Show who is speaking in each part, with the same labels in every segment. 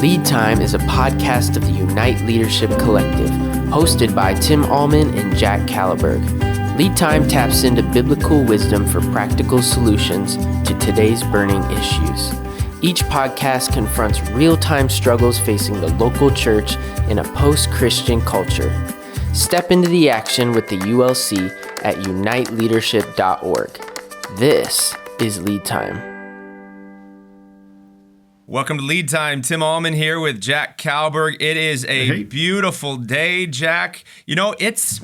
Speaker 1: Lead Time is a podcast of the Unite Leadership Collective, hosted by Tim Allman and Jack Caliberg. Lead Time taps into biblical wisdom for practical solutions to today's burning issues. Each podcast confronts real-time struggles facing the local church in a post-Christian culture. Step into the action with the ULC at uniteleadership.org. This is Lead Time.
Speaker 2: Welcome to Lead Time. Tim Allman here with Jack Caliberg. It is a beautiful day, Jack. You know,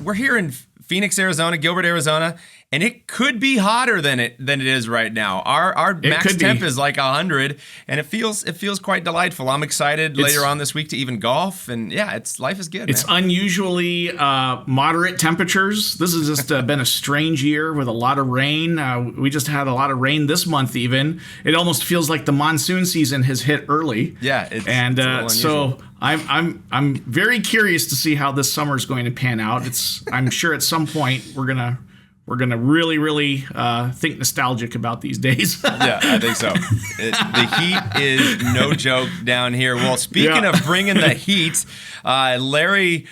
Speaker 2: we're here in Phoenix, Arizona, Gilbert, Arizona, and it could be hotter than it is right now. Our max temp is like 100, and it feels quite delightful. I'm excited later on this week to even golf, and yeah, life is good.
Speaker 3: It's unusually moderate temperatures. This has just been a strange year with a lot of rain. We just had a lot of rain this month. Even it almost feels like the monsoon season has hit early.
Speaker 2: Yeah, it's
Speaker 3: so. I'm very curious to see how this summer is going to pan out. I'm sure at some point we're gonna really think nostalgic about these days.
Speaker 2: Yeah, I think so. The heat is no joke down here. Well, speaking of bringing the heat, Larry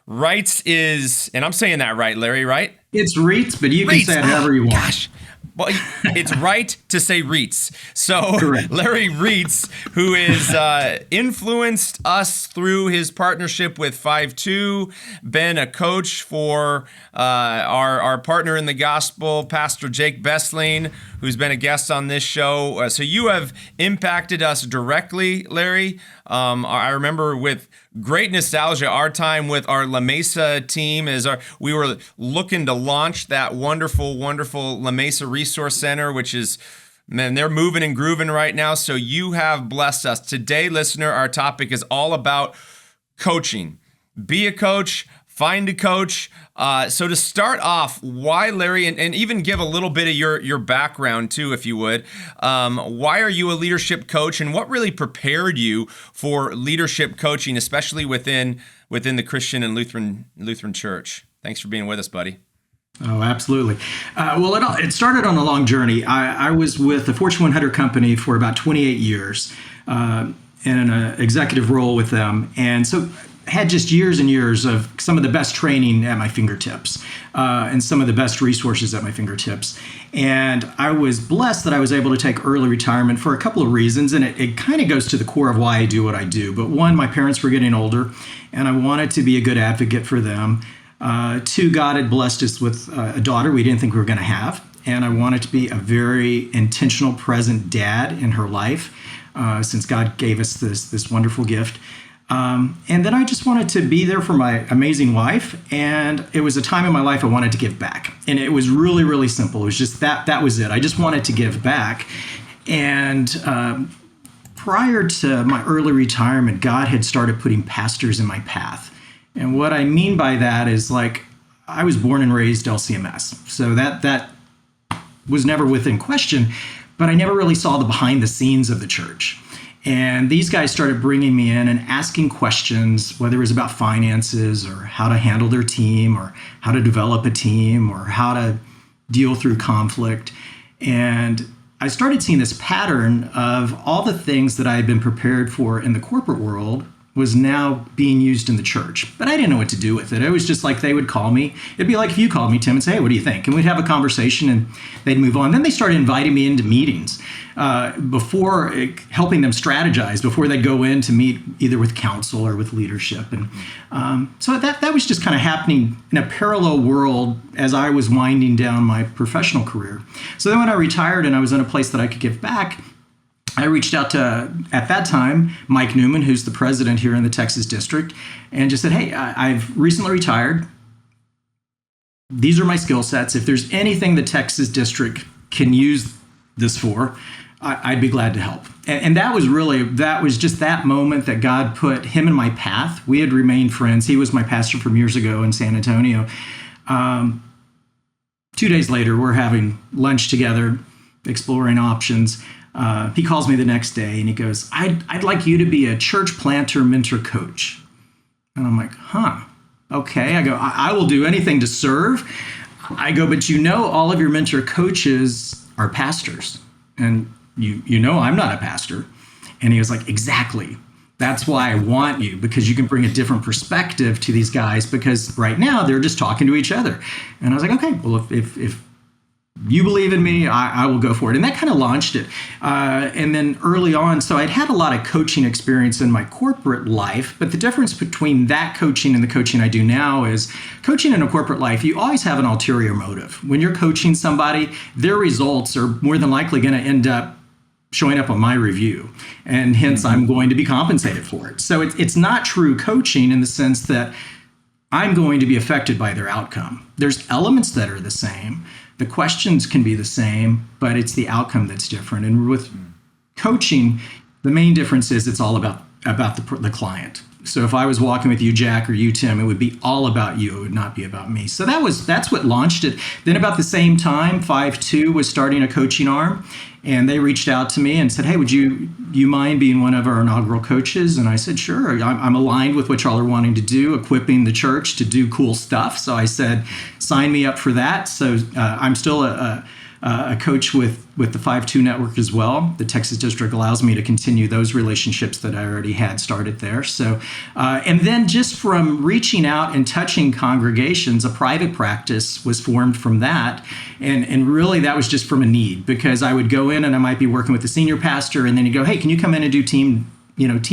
Speaker 2: Rietz is, and I'm saying that right, Larry, right?
Speaker 4: It's Rietz, but you can say it however you want.
Speaker 2: Gosh. Well, it's right to say Rietz. So
Speaker 4: Correct.
Speaker 2: Larry Rietz, who is influenced us through his partnership with FiveTwo, been a coach for our partner in the gospel, Pastor Jake Bessling, who's been a guest on this show. So you have impacted us directly, Larry. I remember with great nostalgia our time with our La Mesa team we were looking to launch that wonderful La Mesa Resource Center, which is, man, they're moving and grooving right now. So you have blessed us. Today, listener, our topic is all about coaching. Be a coach, find a coach. So to start off, why, Larry, and even give a little bit of your background too, if you would, why are you a leadership coach, and what really prepared you for leadership coaching, especially within the Christian and Lutheran church? Thanks for being with us, buddy.
Speaker 4: Oh, absolutely. Well, it started on a long journey. I was with a Fortune 100 company for about 28 years in an executive role with them. And so had just years and years of some of the best training at my fingertips and some of the best resources at my fingertips. And I was blessed that I was able to take early retirement for a couple of reasons. And it kind of goes to the core of why I do what I do. But one, my parents were getting older, and I wanted to be a good advocate for them. Two, God had blessed us with a daughter we didn't think we were going to have. And I wanted to be a very intentional, present dad in her life since God gave us this wonderful gift. And then I just wanted to be there for my amazing wife. And it was a time in my life I wanted to give back. And it was really, really simple. It was just that was it. I just wanted to give back. And prior to my early retirement, God had started putting pastors in my path. And what I mean by that is, like, I was born and raised LCMS. So that was never within question, but I never really saw the behind the scenes of the church. And these guys started bringing me in and asking questions, whether it was about finances or how to handle their team or how to develop a team or how to deal through conflict. And I started seeing this pattern of all the things that I had been prepared for in the corporate world was now being used in the church. But I didn't know what to do with it. It was just like they would call me. It'd be like if you called me, Tim, and say, hey, what do you think? And we'd have a conversation and they'd move on. Then they started inviting me into meetings before helping them strategize, before they'd go in to meet either with counsel or with leadership. And so that was just kind of happening in a parallel world as I was winding down my professional career. So then when I retired and I was in a place that I could give back, I reached out to, at that time, Mike Newman, who's the president here in the Texas District, and just said, hey, I've recently retired. These are my skill sets. If there's anything the Texas District can use this for, I'd be glad to help. And that was just that moment that God put him in my path. We had remained friends. He was my pastor from years ago in San Antonio. 2 days later, we're having lunch together, exploring options. He calls me the next day and he goes, I'd like you to be a church planter mentor coach. And I'm like, okay. I go, I will do anything to serve. I go, but all of your mentor coaches are pastors. And you know I'm not a pastor. And he was like, exactly. That's why I want you, because you can bring a different perspective to these guys, because right now they're just talking to each other. And I was like, okay, well, if you believe in me, I will go for it. And that kind of launched it. And then early on, so I'd had a lot of coaching experience in my corporate life, but the difference between that coaching and the coaching I do now is coaching in a corporate life, you always have an ulterior motive. When you're coaching somebody, their results are more than likely going to end up showing up on my review, and hence I'm going to be compensated for it. So it's not true coaching in the sense that I'm going to be affected by their outcome. There's elements that are the same. The questions can be the same, but it's the outcome that's different. And with coaching, the main difference is it's all about the client. So if I was walking with you, Jack, or you, Tim, it would be all about you. It would not be about me. So that's what launched it. Then about the same time, FiveTwo was starting a coaching arm, and they reached out to me and said, hey, would you mind being one of our inaugural coaches? And I said, sure. I'm aligned with what y'all are wanting to do, equipping the church to do cool stuff. So I said, sign me up for that. So I'm still a coach with the FiveTwo network as well. The Texas District allows me to continue those relationships that I already had started there. So, and then just from reaching out and touching congregations, a private practice was formed from that. And really that was just from a need, because I would go in and I might be working with the senior pastor, and then you go, hey, can you come in and do team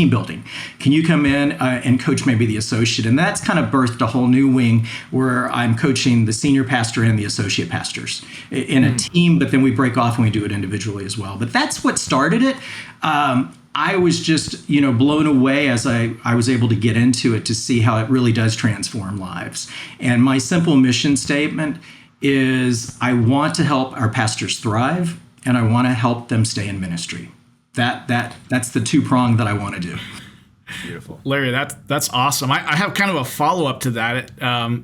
Speaker 4: building? Can you come in and coach maybe the associate? And that's kind of birthed a whole new wing where I'm coaching the senior pastor and the associate pastors in a team, but then we break off and we do it individually as well. But that's what started it. I was just, blown away as I was able to get into it to see how it really does transform lives. And my simple mission statement is I want to help our pastors thrive, and I want to help them stay in ministry. That's the two-prong that I want to do.
Speaker 3: Beautiful. Larry, that's awesome. I have kind of a follow-up to that.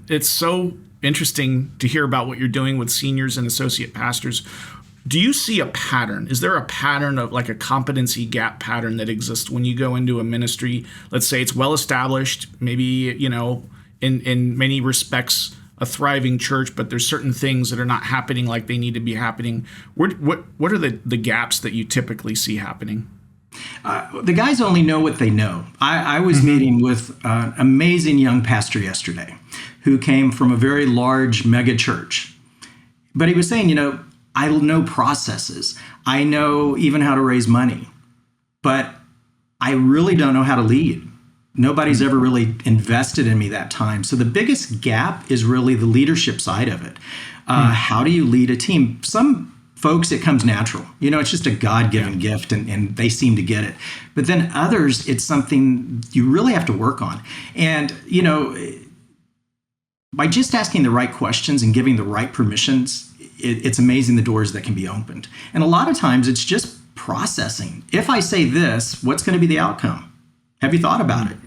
Speaker 3: It's so interesting to hear about what you're doing with seniors and associate pastors. Do you see a pattern? Is there a pattern of like a competency gap pattern that exists when you go into a ministry? Let's say it's well-established, maybe, in many respects, a thriving church, but there's certain things that are not happening like they need to be happening. What are the gaps that you typically see happening?
Speaker 4: The guys only know what they know. I was meeting with an amazing young pastor yesterday who came from a very large mega church. But he was saying, I know processes. I know even how to raise money, but I really don't know how to lead. Nobody's ever really invested in me that time. So the biggest gap is really the leadership side of it. How do you lead a team? Some folks, it comes natural. It's just a God-given gift, and they seem to get it. But then others, it's something you really have to work on. And, by just asking the right questions and giving the right permissions, it's amazing the doors that can be opened. And a lot of times it's just processing. If I say this, what's going to be the outcome? Have you thought about it?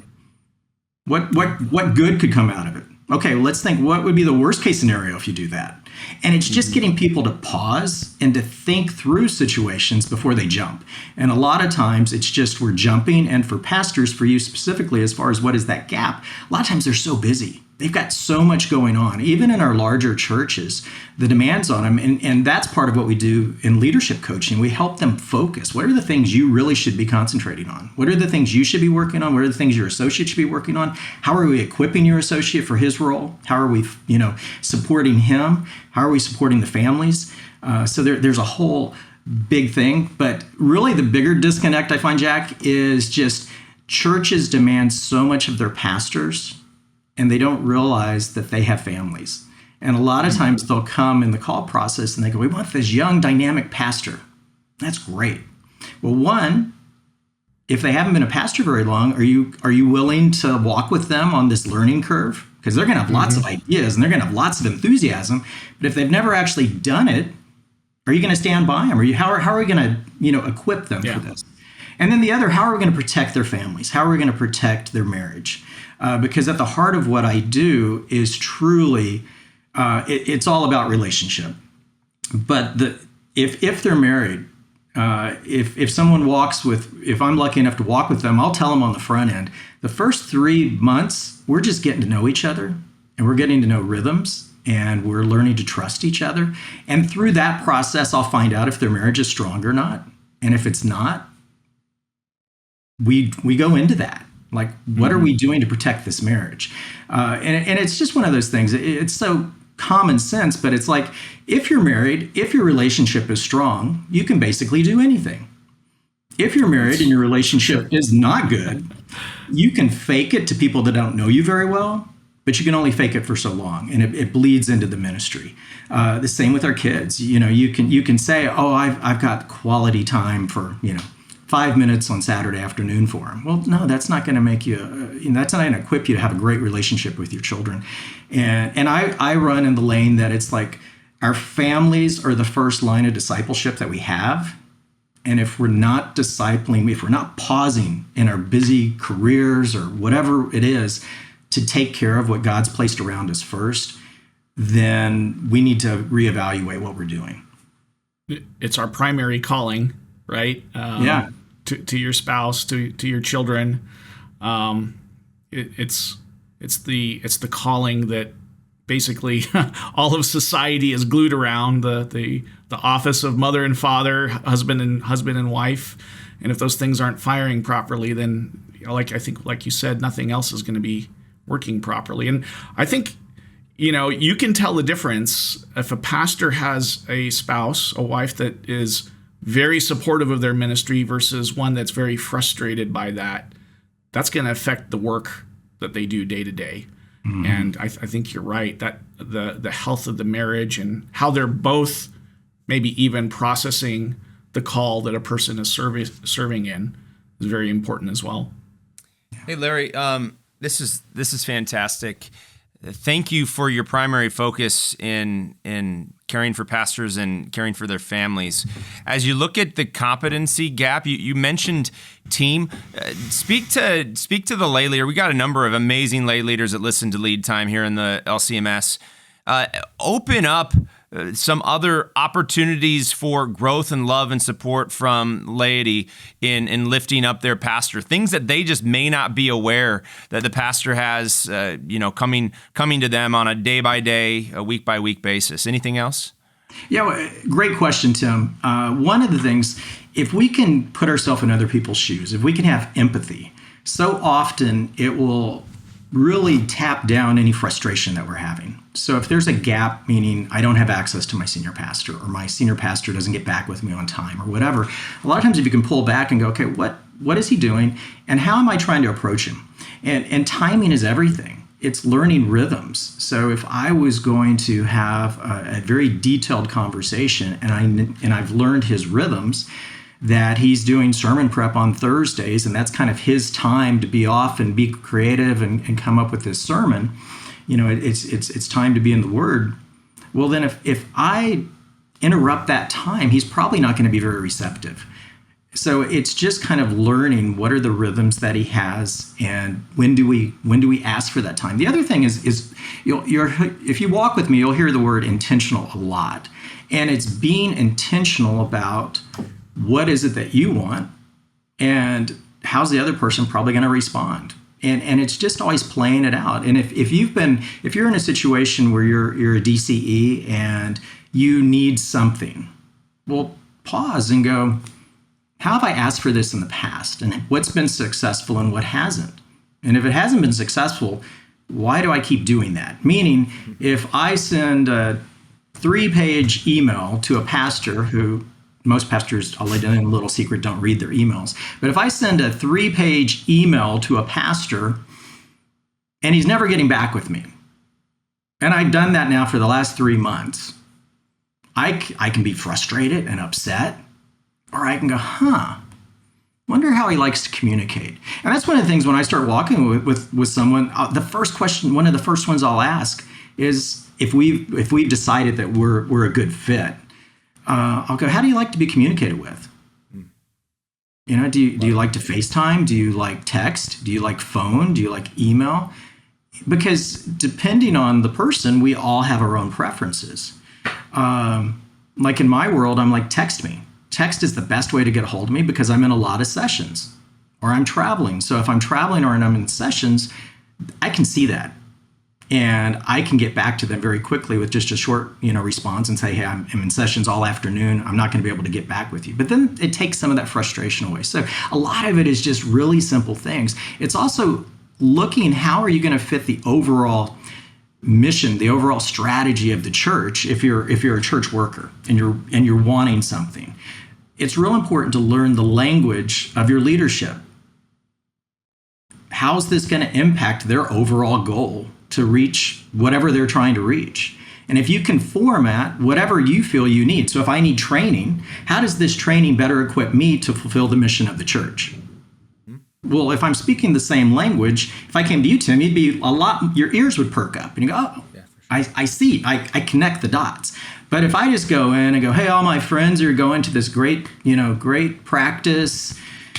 Speaker 4: What good could come out of it? Okay, well, let's think, what would be the worst case scenario if you do that? And it's just getting people to pause and to think through situations before they jump. And a lot of times it's just we're jumping. And for pastors, for you specifically, as far as what is that gap, a lot of times they're so busy. They've got so much going on. Even in our larger churches, the demands on them, and that's part of what we do in leadership coaching. We help them focus. What are the things you really should be concentrating on? What are the things you should be working on? What are the things your associate should be working on? How are we equipping your associate for his role? How are we, supporting him? How are we supporting the families? So there's a whole big thing. But really the bigger disconnect I find, Jack, is just churches demand so much of their pastors, and they don't realize that they have families. And a lot of times they'll come in the call process and they go, we want this young, dynamic pastor. That's great. Well, one, if they haven't been a pastor very long, are you willing to walk with them on this learning curve? Because they're going to have lots of ideas and they're going to have lots of enthusiasm. But if they've never actually done it, are you going to stand by them? How are we going to equip them for this? And then the other, how are we going to protect their families? How are we going to protect their marriage? Because at the heart of what I do is truly, it's all about relationship. But if they're married, if someone if I'm lucky enough to walk with them, I'll tell them on the front end, the first 3 months, we're just getting to know each other, and we're getting to know rhythms, and we're learning to trust each other. And through that process, I'll find out if their marriage is strong or not. And if it's not, we go into that. Like, what are we doing to protect this marriage? And it's just one of those things. It's so common sense, but it's like, if you're married, if your relationship is strong, you can basically do anything. If you're married and your relationship is not good, you can fake it to people that don't know you very well, but you can only fake it for so long, and it bleeds into the ministry. The same with our kids. You can say, oh, I've got quality time for 5 minutes on Saturday afternoon for them. Well, no, that's not going to make you. That's not going to equip you to have a great relationship with your children. And I run in the lane that it's like, our families are the first line of discipleship that we have. And if we're not discipling, if we're not pausing in our busy careers or whatever it is to take care of what God's placed around us first, then we need to reevaluate what we're doing.
Speaker 3: It's our primary calling, right?
Speaker 4: Yeah.
Speaker 3: To your spouse, to your children. It's the calling that basically all of society is glued around, the office of mother and father, husband and wife. And if those things aren't firing properly, then like you said, nothing else is going to be working properly. And I think, you can tell the difference if a pastor has a spouse, a wife that is very supportive of their ministry versus one that's very frustrated by that. That's going to affect the work that they do day to day. And I think you're right that the health of the marriage and how they're both maybe even processing the call that a person is serving in is very important as well.
Speaker 2: Hey, Larry, this is fantastic. Thank you for your primary focus in caring for pastors and caring for their families. As you look at the competency gap, you mentioned team. Speak to the lay leader. We got a number of amazing lay leaders that listen to Lead Time here in the LCMS. Open up some other opportunities for growth and love and support from laity in lifting up their pastor. Things that they just may not be aware that the pastor has, coming to them on a day by day, a week by week basis. Anything else?
Speaker 4: Yeah, well, great question, Tim. One of the things, if we can put ourselves in other people's shoes, if we can have empathy, so often it will really tap down any frustration that we're having. So if there's a gap, meaning I don't have access to my senior pastor, or my senior pastor doesn't get back with me on time, or whatever, a lot of times if you can pull back and go, okay, what is he doing, and how am I trying to approach him? And timing is everything. It's learning rhythms. So if I was going to have a very detailed conversation, and I've learned his rhythms, that he's doing sermon prep on Thursdays, and that's kind of his time to be off and be creative and come up with this sermon. It's time to be in the Word. Well, then if I interrupt that time, he's probably not going to be very receptive. So it's just kind of learning what are the rhythms that he has, and when do we ask for that time. The other thing is if you walk with me, you'll hear the word intentional a lot, and it's being intentional about what is it that you want, and how's the other person probably going to respond. And it's just always playing it out. And if you're in a situation where you're a DCE and you need something, well, pause and go, how have I asked for this in the past? And what's been successful and what hasn't? And if it hasn't been successful, why do I keep doing that? Meaning, if I send a 3-page email to a pastor who, most pastors, I'll let you in a little secret, don't read their emails. But if I send a 3-page email to a pastor and he's never getting back with me, and I've done that now for the last 3 months, I can be frustrated and upset, or I can go, wonder how he likes to communicate. And that's one of the things when I start walking with someone, the first question, one of the first ones I'll ask is if we've decided that we're a good fit. I'll go, how do you like to be communicated with? Do you like to FaceTime? Do you like text? Do you like phone? Do you like email? Because depending on the person, we all have our own preferences. Like in my world, I'm like, text me. Text is the best way to get a hold of me because I'm in a lot of sessions or I'm traveling. So if I'm traveling or I'm in sessions, I can see that. And I can get back to them very quickly with just a short, response and say, hey, I'm in sessions all afternoon. I'm not going to be able to get back with you. But then it takes some of that frustration away. So a lot of it is just really simple things. It's also looking, how are you going to fit the overall mission, the overall strategy of the church if you're a church worker and you're wanting something. It's real important to learn the language of your leadership. How's this going to impact their overall goal to reach whatever they're trying to reach? And if you can format whatever you feel you need. So if I need training, how does this training better equip me to fulfill the mission of the church? Well, if I'm speaking the same language, if I came to you, Tim, your ears would perk up and you go, oh, yeah, sure. I see, I connect the dots. But if I just go in and go, hey, all my friends are going to this great practice.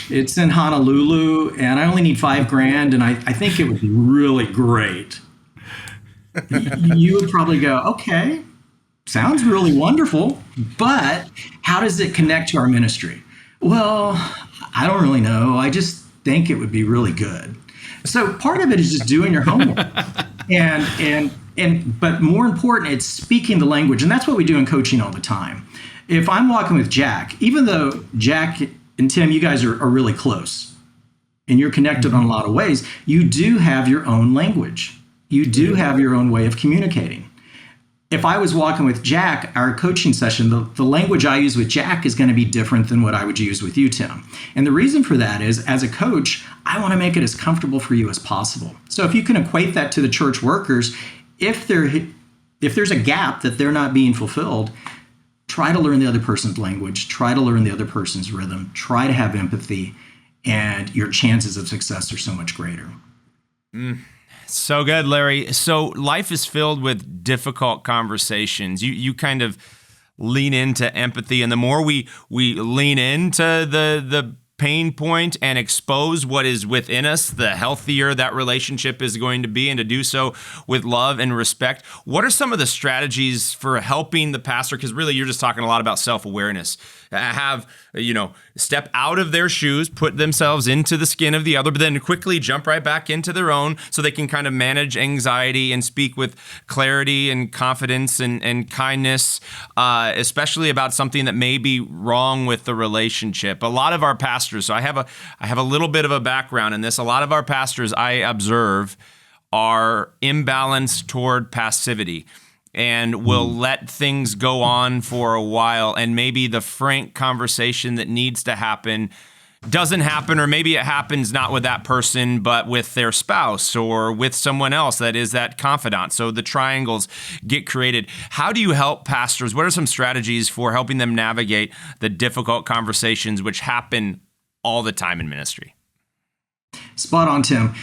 Speaker 4: It's in Honolulu and I only need $5,000 and I think it would be really great. You would probably go, okay, sounds really wonderful, but how does it connect to our ministry? Well, I don't really know. I just think it would be really good. So part of it is just doing your homework. But more important, it's speaking the language. And that's what we do in coaching all the time. If I'm walking with Jack, even though Jack and Tim, you guys are really close and you're connected on a lot of ways, you do have your own language. You do have your own way of communicating. If I was walking with Jack, our coaching session, the language I use with Jack is going to be different than what I would use with you, Tim. And the reason for that is, as a coach, I want to make it as comfortable for you as possible. So if you can equate that to the church workers, if there's a gap that they're not being fulfilled, try to learn the other person's language, try to learn the other person's rhythm, try to have empathy, and your chances of success are so much greater.
Speaker 2: So good, Larry. So life is filled with difficult conversations. You kind of lean into empathy, and the more we lean into the pain point and expose what is within us, the healthier that relationship is going to be, and to do so with love and respect. What are some of the strategies for helping the pastor? Because really, you're just talking a lot about self-awareness. Step out of their shoes, put themselves into the skin of the other, but then quickly jump right back into their own so they can kind of manage anxiety and speak with clarity and confidence and kindness, especially about something that may be wrong with the relationship. A lot of our pastors, so I have a little bit of a background in this. A lot of our pastors I observe are imbalanced toward passivity and will let things go on for a while, and maybe the frank conversation that needs to happen doesn't happen, or maybe it happens not with that person, but with their spouse or with someone else that is that confidant. So the triangles get created. How do you help pastors? What are some strategies for helping them navigate the difficult conversations which happen all the time in ministry?
Speaker 4: Spot on, Tim.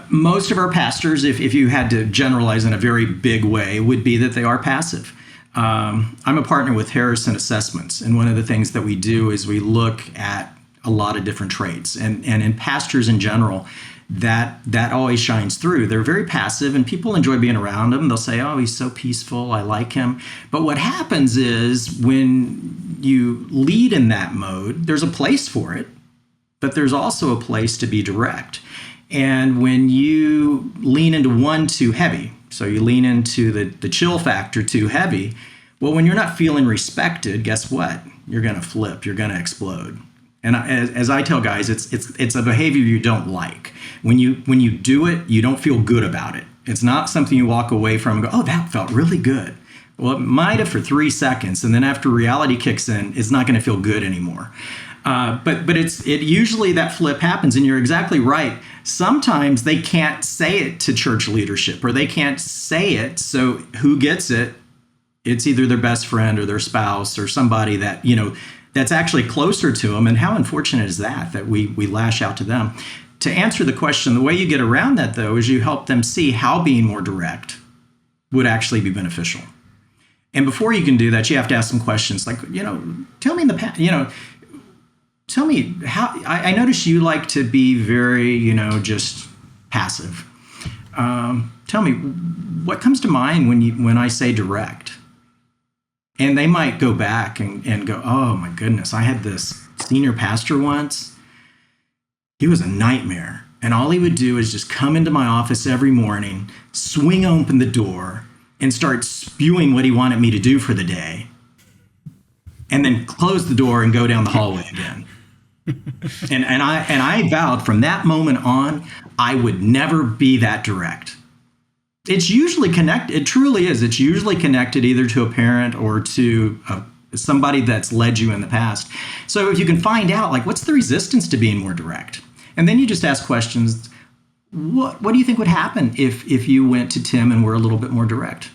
Speaker 4: Most of our pastors, if you had to generalize in a very big way, would be that they are passive. I'm a partner with Harrison Assessments, and one of the things that we do is we look at a lot of different traits. And in pastors in general, that always shines through. They're very passive, and people enjoy being around them. They'll say, oh, he's so peaceful, I like him. But what happens is when you lead in that mode, there's a place for it, but there's also a place to be direct. And when you lean into one too heavy, so you lean into the chill factor too heavy, well, when you're not feeling respected, guess what? You're going to flip. You're going to explode. And as I tell guys, it's a behavior you don't like. When you do it, you don't feel good about it. It's not something you walk away from and go, oh, that felt really good. Well, it might have for 3 seconds, and then after reality kicks in, it's not going to feel good anymore. But it usually that flip happens, and you're exactly right. Sometimes they can't say it to church leadership, or they can't say it. So who gets it? It's either their best friend or their spouse or somebody that that's actually closer to them. And how unfortunate is that we lash out to them? To answer the question, the way you get around that though is you help them see how being more direct would actually be beneficial. And before you can do that, you have to ask some questions like, tell me in the past, tell me how, I notice you like to be very, just passive. Tell me what comes to mind when I say direct. And they might go back and go, oh my goodness, I had this senior pastor once. He was a nightmare. And all he would do is just come into my office every morning, swing open the door, and start spewing what he wanted me to do for the day, and then close the door and go down the hallway again. And I vowed from that moment on, I would never be that direct. It's usually connected. It truly is. It's usually connected either to a parent or to somebody that's led you in the past. So if you can find out, like, what's the resistance to being more direct? And then you just ask questions. What do you think would happen if you went to Tim and were a little bit more direct?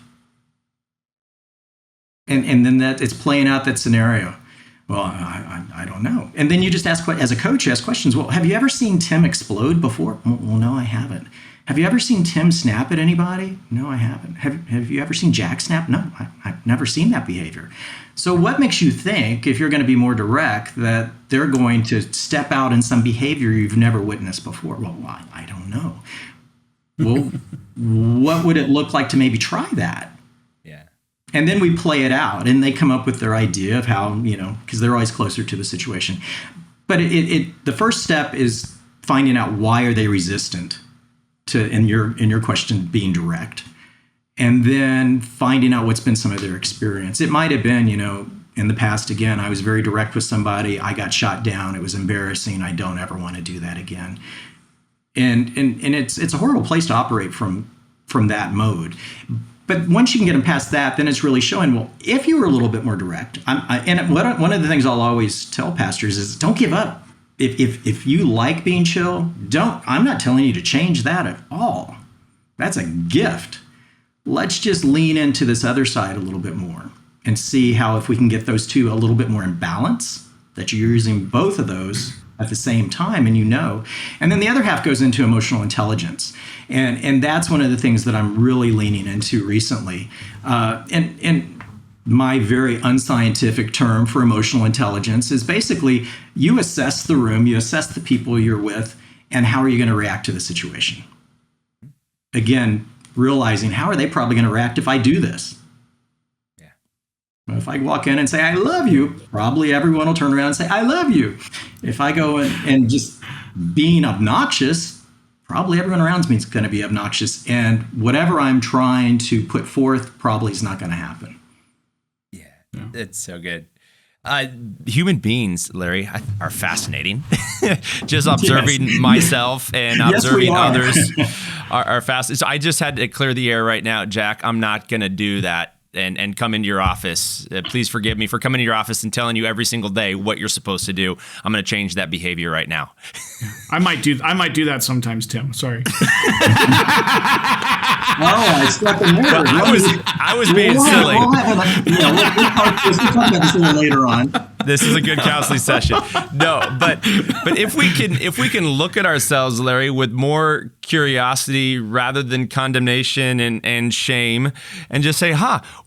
Speaker 4: And then that it's playing out that scenario. Well, I don't know. And then you just ask, as a coach, you ask questions. Well, have you ever seen Tim explode before? Well, no, I haven't. Have you ever seen Tim snap at anybody? No, I haven't. Have you ever seen Jack snap? No, I've never seen that behavior. So what makes you think, if you're going to be more direct, that they're going to step out in some behavior you've never witnessed before? Well, I don't know. Well, what would it look like to maybe try that?
Speaker 2: Yeah.
Speaker 4: And then we play it out, and they come up with their idea of how, because they're always closer to the situation. But the first step is finding out, why are they resistant to, in your question, being direct, and then finding out what's been some of their experience. It might have been, in the past, again, I was very direct with somebody. I got shot down. It was embarrassing. I don't ever want to do that again. And it's a horrible place to operate from that mode. But once you can get them past that, then it's really showing, well, if you were a little bit more direct, and one of the things I'll always tell pastors is, don't give up. If you like being chill, I'm not telling you to change that at all. That's a gift. Let's just lean into this other side a little bit more and see how, if we can get those two a little bit more in balance, that you're using both of those at the same time, and then the other half goes into emotional intelligence. And that's one of the things that I'm really leaning into recently. And my very unscientific term for emotional intelligence is basically, you assess the room, you assess the people you're with, and how are you going to react to the situation? Again, realizing, how are they probably going to react if I do this?
Speaker 2: Yeah.
Speaker 4: Well, if I walk in and say, I love you, probably everyone will turn around and say, I love you. If I go and just being obnoxious, probably everyone around me is going to be obnoxious. And whatever I'm trying to put forth probably is not going to happen.
Speaker 2: Yeah, it's so good. Human beings, Larry, are fascinating. Just observing myself and observing others are fascinating. So I just had to clear the air right now, Jack. I'm not going to do that and come into your office. Please forgive me for coming to your office and telling you every single day what you're supposed to do. I'm going to change that behavior right now.
Speaker 3: I might do that sometimes, Tim. Sorry.
Speaker 4: I slept in there.
Speaker 2: I was being silly.
Speaker 4: We'll talk about this a little later on.
Speaker 2: This is a good counseling session. No, but if we can look at ourselves, Larry, with more curiosity rather than condemnation and shame, and just say,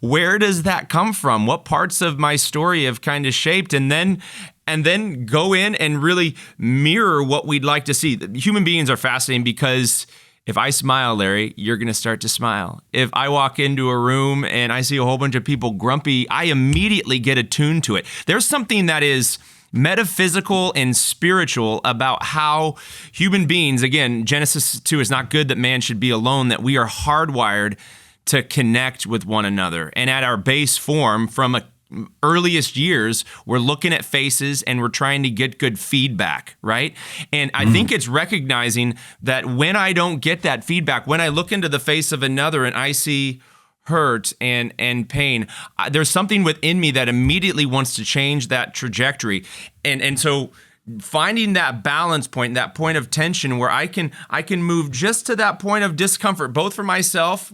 Speaker 2: where does that come from? What parts of my story have kind of shaped, and then go in and really mirror what we'd like to see. Human beings are fascinating because if I smile, Larry, you're going to start to smile. If I walk into a room and I see a whole bunch of people grumpy, I immediately get attuned to it. There's something that is metaphysical and spiritual about how human beings, again, Genesis 2, is not good that man should be alone, that we are hardwired to connect with one another. And at our base form, from a earliest years, we're looking at faces and we're trying to get good feedback, right? And I think it's recognizing that when I don't get that feedback, when I look into the face of another and I see hurt and pain, there's something within me that immediately wants to change that trajectory. And so finding that balance point, that point of tension where I can move just to that point of discomfort, both for myself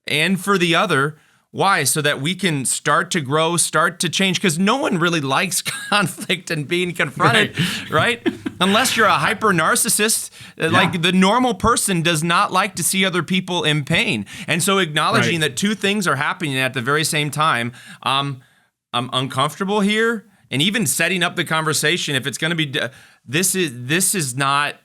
Speaker 2: and for the other. Why? So that we can start to grow, start to change, because no one really likes conflict and being confronted, right? Unless you're a hyper narcissist, like the normal person does not like to see other people in pain. And so acknowledging that two things are happening at the very same time, I'm uncomfortable here, and even setting up the conversation, if it's going to be, this is not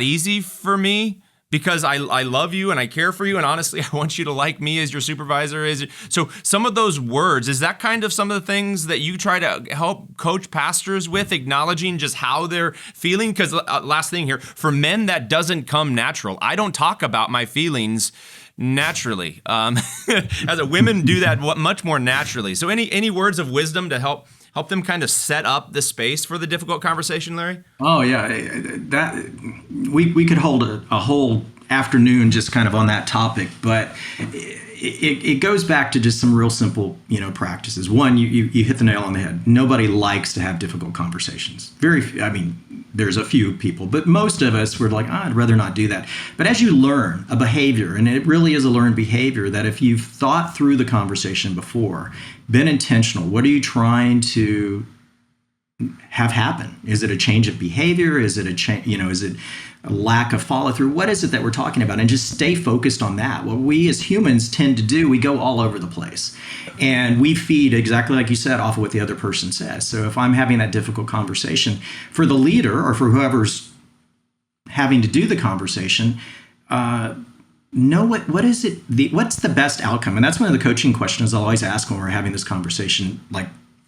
Speaker 2: easy for me, because I love you and I care for you, and honestly, I want you to like me as your supervisor. So some of those words, is that kind of some of the things that you try to help coach pastors with, acknowledging just how they're feeling? Because last thing here, for men, that doesn't come natural. I don't talk about my feelings naturally. As a women do that much more naturally. So any words of wisdom to help them kind of set up the space for the difficult conversation, Larry?
Speaker 4: Oh yeah, that we could hold a whole afternoon just kind of on that topic, but it goes back to just some real simple, practices. One, you hit the nail on the head. Nobody likes to have difficult conversations. There's a few people, but most of us were like, I'd rather not do that. But as you learn a behavior, and it really is a learned behavior, that if you've thought through the conversation before, been intentional, what are you trying to have happen? Is it a change of behavior? Is it a change? Is it a lack of follow through? What is it that we're talking about? And just stay focused on that. What we as humans tend to do, we go all over the place, and we feed, exactly like you said, off of what the other person says. So if I'm having that difficult conversation, for the leader or for whoever's having to do the conversation, know what is it? What's the best outcome? And that's one of the coaching questions I'll always ask when we're having this conversation. Like,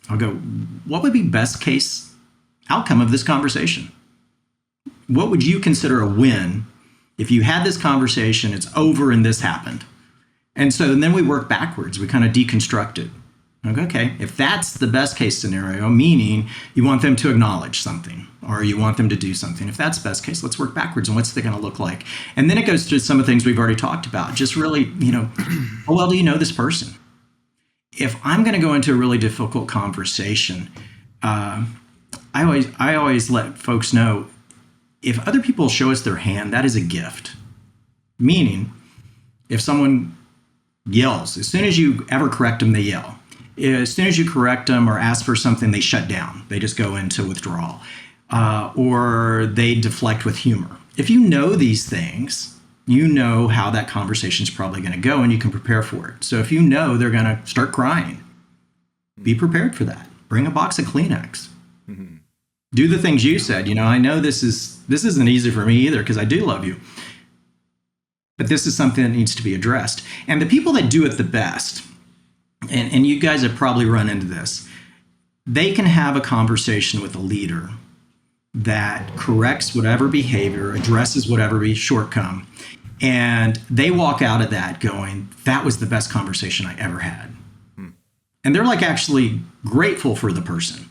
Speaker 4: I'll go, what would be best case outcome of this conversation? What would you consider a win if you had this conversation, it's over, and this happened? And then we work backwards. We kind of deconstruct it. Like, okay, if that's the best case scenario, meaning you want them to acknowledge something or you want them to do something, if that's best case, let's work backwards and what's it going to look like? And then it goes to some of the things we've already talked about. Just really, how well do you know this person? If I'm going to go into a really difficult conversation, I always let folks know, if other people show us their hand, that is a gift. Meaning, if someone yells, as soon as you ever correct them, they yell. As soon as you correct them or ask for something, they shut down. They just go into withdrawal. Or they deflect with humor. If you know these things, you know how that conversation is probably going to go, and you can prepare for it. So if you know they're going to start crying, be prepared for that. Bring a box of Kleenex. Mm-hmm. Do the things you said. I know this isn't easy for me either, because I do love you. But this is something that needs to be addressed. And the people that do it the best, and you guys have probably run into this, they can have a conversation with a leader that corrects whatever behavior, addresses whatever shortcoming, and they walk out of that going, that was the best conversation I ever had. And they're like actually grateful for the person.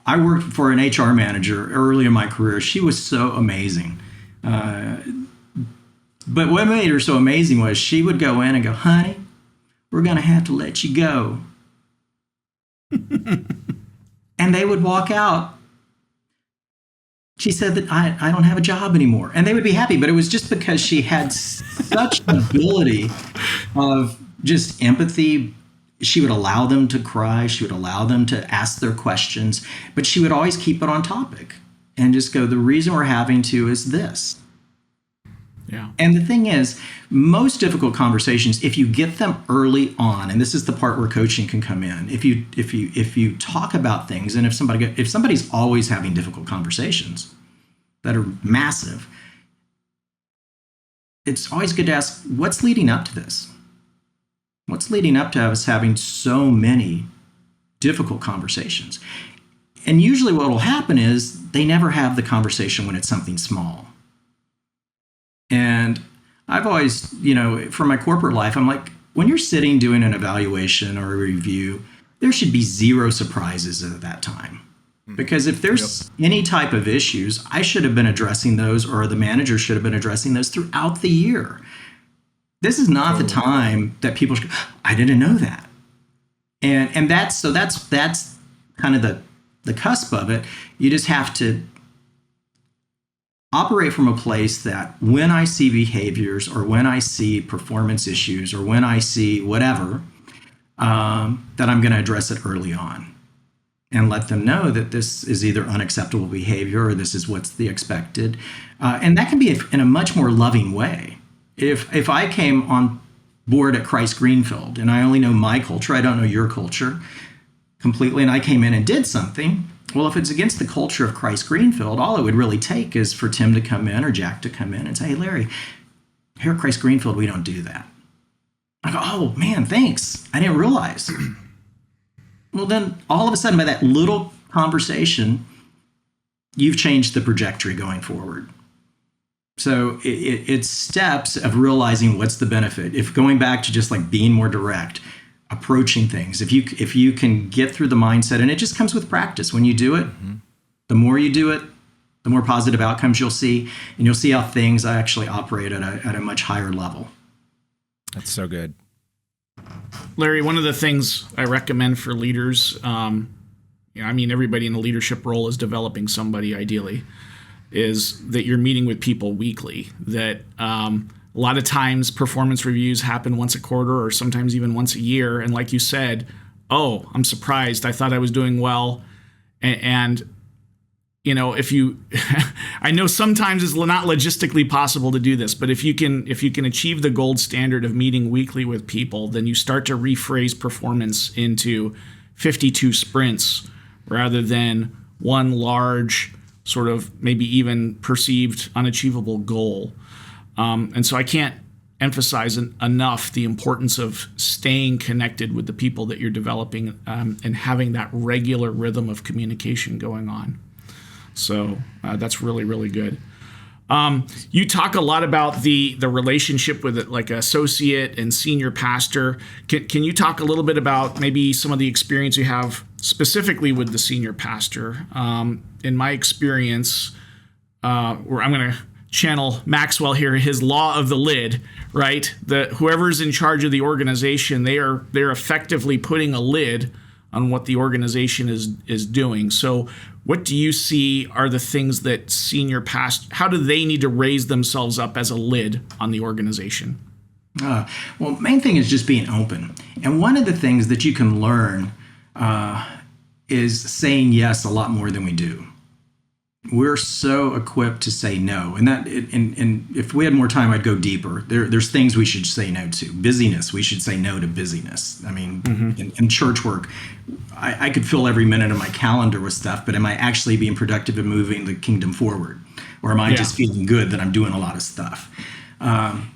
Speaker 4: I worked for an HR manager early in my career. She was so amazing. But what made her so amazing was she would go in and go, honey, we're going to have to let you go. And they would walk out. She said that I don't have a job anymore. And they would be happy. But it was just because she had such an ability of just empathy. She would allow them to cry. She would allow them to ask their questions. But she would always keep it on topic and just go, the reason we're having to is this.
Speaker 3: Yeah. And
Speaker 4: the thing is, most difficult conversations, if you get them early on, and this is the part where coaching can come in, if you talk about things, and if somebody's always having difficult conversations that are massive, it's always good to ask, what's leading up to this? What's leading up to us having so many difficult conversations? And usually what will happen is they never have the conversation when it's something small. And I've always, for my corporate life, I'm like, when you're sitting doing an evaluation or a review, there should be zero surprises at that time. Because if there's any type of issues, I should have been addressing those, or the manager should have been addressing those throughout the year. This is not the time that people should, I didn't know that. And that's kind of the cusp of it. You just have to operate from a place that when I see behaviors or when I see performance issues or when I see whatever, that I'm going to address it early on and let them know that this is either unacceptable behavior or this is what's the expected. And that can be in a much more loving way. If I came on board at Christ Greenfield and I only know my culture, I don't know your culture completely, and I came in and did something, Well, if it's against the culture of Christ Greenfield, all it would really take is for Tim to come in or Jack to come in and say, hey, Larry, here at Christ Greenfield, we don't do that. I go, oh, man, thanks. I didn't realize. Well, then all of a sudden, by that little conversation, you've changed the trajectory going forward. So it's steps of realizing what's the benefit. If going back to just like being more direct, approaching things, if you can get through the mindset, and it just comes with practice. When you do it, the more you do it, the more positive outcomes you'll see, and you'll see how things actually operate at a much higher level.
Speaker 2: That's so good.
Speaker 3: Larry, one of the things I recommend for leaders, everybody in a leadership role is developing somebody ideally, is that you're meeting with people weekly. That a lot of times performance reviews happen once a quarter or sometimes even once a year. And like you said, oh, I'm surprised. I thought I was doing well. And if you, I know sometimes it's not logistically possible to do this, but if you can achieve the gold standard of meeting weekly with people, then you start to rephrase performance into 52 sprints rather than one large sort of maybe even perceived unachievable goal. And so I can't emphasize enough the importance of staying connected with the people that you're developing and having that regular rhythm of communication going on. So that's really, really good. You talk a lot about the relationship with like associate and senior pastor. Can you talk a little bit about maybe some of the experience you have specifically with the senior pastor? In my experience, where I'm going to channel Maxwell here, his law of the lid, right? Whoever's in charge of the organization, they're effectively putting a lid on what the organization is doing. So what do you see are the things that senior pastors, how do they need to raise themselves up as a lid on the organization?
Speaker 4: Well, main thing is just being open. And one of the things that you can learn is saying yes a lot more than we do. We're so equipped to say no. And if we had more time, I'd go deeper. There's things we should say no to. Busyness, we should say no to busyness. I mean, in church work, I could fill every minute of my calendar with stuff, but am I actually being productive and moving the kingdom forward? Or am I just feeling good that I'm doing a lot of stuff?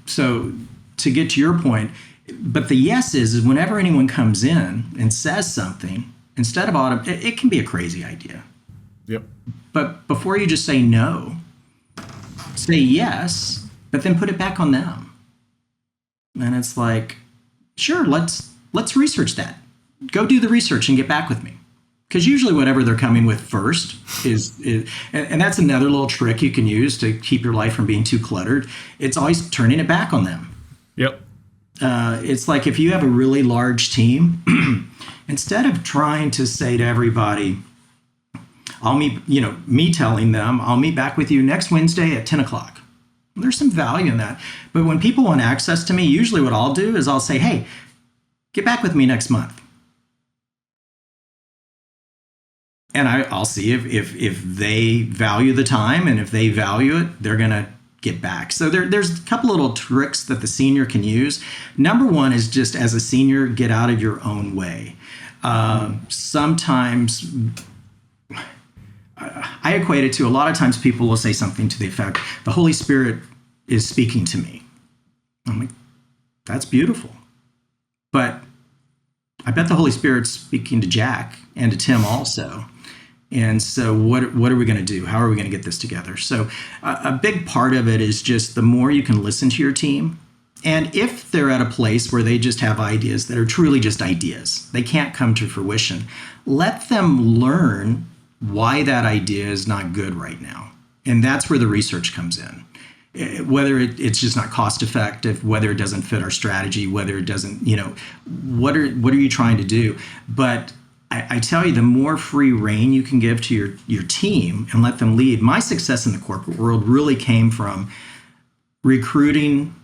Speaker 4: So to get to your point, but the yes is whenever anyone comes in and says something, instead of it can be a crazy idea.
Speaker 3: Yep.
Speaker 4: But before you just say no, say yes, but then put it back on them. And it's like, sure, let's research that. Go do the research and get back with me. Because usually whatever they're coming with first is and that's another little trick you can use to keep your life from being too cluttered. It's always turning it back on them.
Speaker 3: Yep.
Speaker 4: It's like if you have a really large team, instead of trying to say to everybody, me telling them, I'll meet back with you next Wednesday at 10 o'clock. There's some value in that. But when people want access to me, usually what I'll do is I'll say, hey, get back with me next month. And I'll see if they value the time, and if they value it, they're going to get back. So there's a couple little tricks that the senior can use. Number one is just as a senior, get out of your own way. Sometimes I equate it to a lot of times people will say something to the effect, the Holy Spirit is speaking to me. I'm like, that's beautiful. But I bet the Holy Spirit's speaking to Jack and to Tim also. And so what are we going to do? How are we going to get this together? So a big part of it is just the more you can listen to your team. And if they're at a place where they just have ideas that are truly just ideas, they can't come to fruition, let them learn why that idea is not good right now. And that's where the research comes in. Whether it's just not cost effective, whether it doesn't fit our strategy, whether it doesn't, what are you trying to do? But I tell you, the more free rein you can give to your team and let them lead. My success in the corporate world really came from recruiting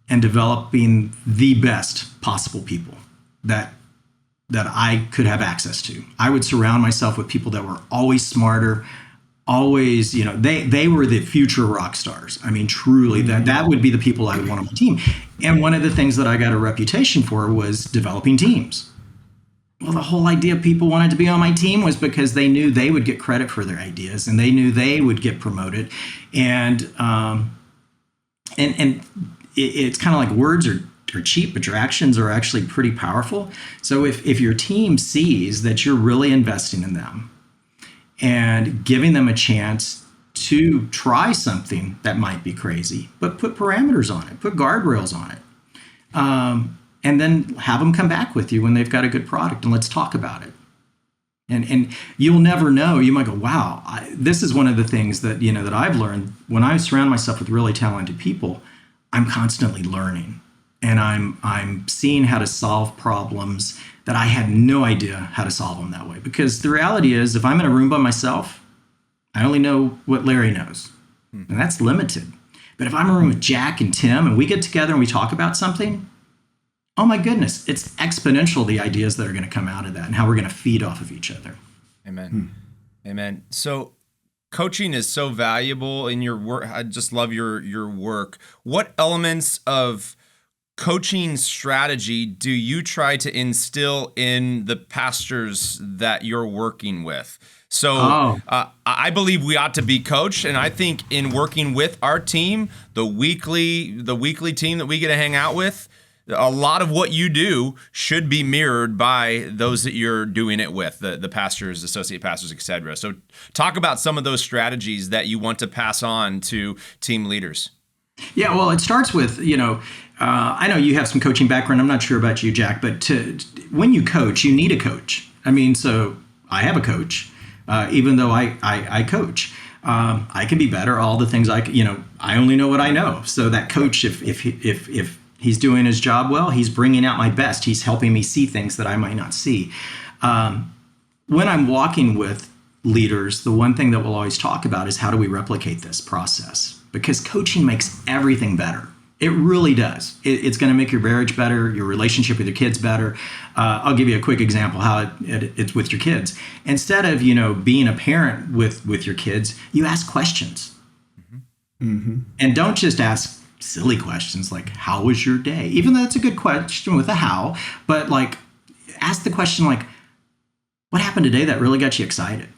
Speaker 4: and developing the best possible people that I could have access to. I would surround myself with people that were always smarter, always, they were the future rock stars. I mean, truly, that would be the people I would want on my team. And one of the things that I got a reputation for was developing teams. Well, the whole idea people wanted to be on my team was because they knew they would get credit for their ideas, and they knew they would get promoted. And it's kind of like words are cheap, but your actions are actually pretty powerful. So if your team sees that you're really investing in them and giving them a chance to try something that might be crazy, but put parameters on it, put guardrails on it, and then have them come back with you when they've got a good product, and let's talk about it. And you'll never know. You might go, wow, this is one of the things that, that I've learned. When I surround myself with really talented people, I'm constantly learning, and I'm seeing how to solve problems that I had no idea how to solve them that way. Because the reality is, if I'm in a room by myself, I only know what Larry knows, and that's limited. But if I'm in a room with Jack and Tim, and we get together and we talk about something, oh my goodness, it's exponential, the ideas that are going to come out of that and how we're going to feed off of each other.
Speaker 2: Amen. Amen. So coaching is so valuable in your work. I just love your work. What elements of coaching strategy do you try to instill in the pastors that you're working with? So I believe we ought to be coached, and I think in working with our team, the weekly team that we get to hang out with, a lot of what you do should be mirrored by those that you're doing it with, the pastors, associate pastors, etc. So talk about some of those strategies that you want to pass on to team leaders.
Speaker 4: Yeah, well, it starts with, I know you have some coaching background. I'm not sure about you, Jack, but when you coach, you need a coach. I mean, so I have a coach, even though I coach. I can be better. All the things I only know what I know. So that coach, if he's doing his job well, he's bringing out my best. He's helping me see things that I might not see. When I'm walking with leaders, the one thing that we'll always talk about is how do we replicate this process? Because coaching makes everything better. It really does. It's going to make your marriage better, your relationship with your kids better. I'll give you a quick example how it's with your kids. Instead of being a parent with your kids, you ask questions, and don't just ask silly questions like "How was your day?" Even though that's a good question with a how, but like ask the question like, "What happened today that really got you excited?"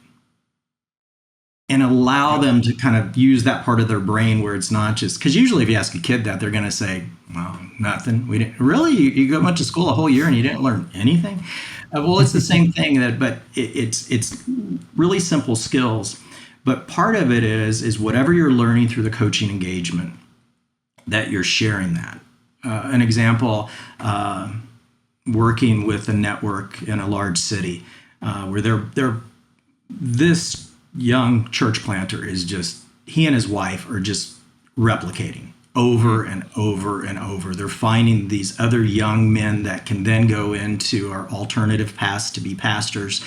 Speaker 4: And allow them to kind of use that part of their brain where it's not just, because usually if you ask a kid that, they're going to say, well, nothing. We didn't really, you went to school a whole year and you didn't learn anything. Well, it's the same thing but it's really simple skills. But part of it is whatever you're learning through the coaching engagement, that you're sharing that. An example, working with a network in a large city where this young church planter is just, he and his wife are just replicating over and over and over. They're finding these other young men that can then go into our alternative paths to be pastors,